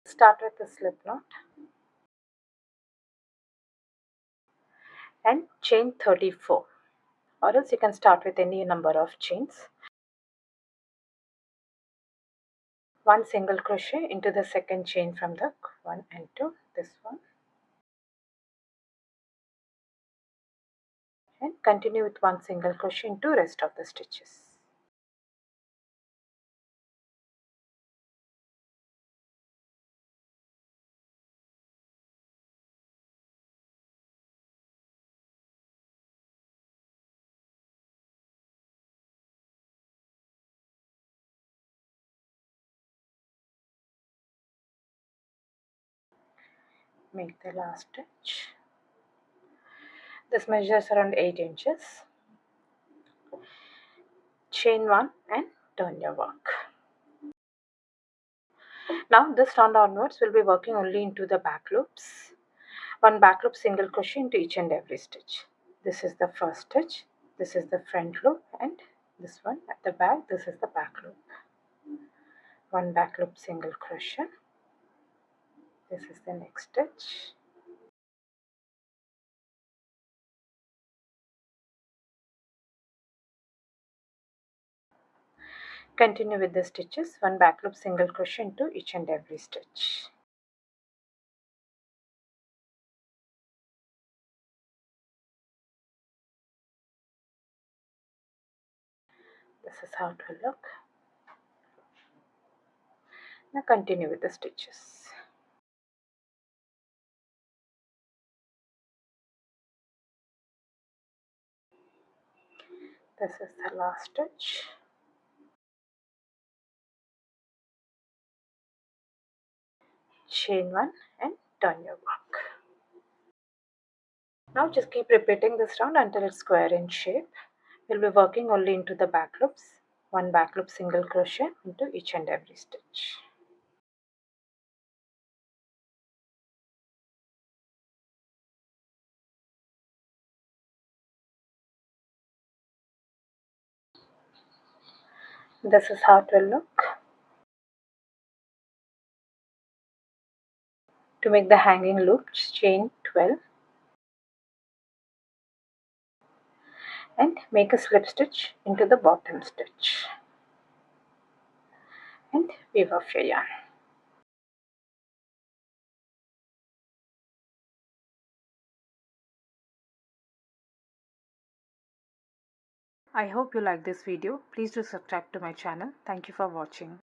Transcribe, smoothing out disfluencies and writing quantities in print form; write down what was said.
Start with the slip knot and chain 34, or else you can start with any number of chains. One single crochet into the second chain from the 1 and 2, this one, and continue with one single crochet into rest of the stitches. Make the last stitch. This measures around 8 inches. Chain 1 and turn your work. Now this round onwards we'll be working only into the back loops. One back loop single crochet into each and every stitch. This is the first stitch, this is the front loop, and this one at the back, this is the back loop. One back loop single crochet, this is the next stitch, continue with the stitches, one back loop single crochet into each and every stitch. This is how it will look. Now continue with the stitches. This is the last stitch. Chain 1 and turn your work. Now just keep repeating this round until it's square in shape. We'll be working only into the back loops. One back loop single crochet into each and every stitch. This is how it will look. To make the hanging loop, chain 12 and make a slip stitch into the bottom stitch and weave off your yarn. I hope you like this video. Please do subscribe to my channel. Thank you for watching.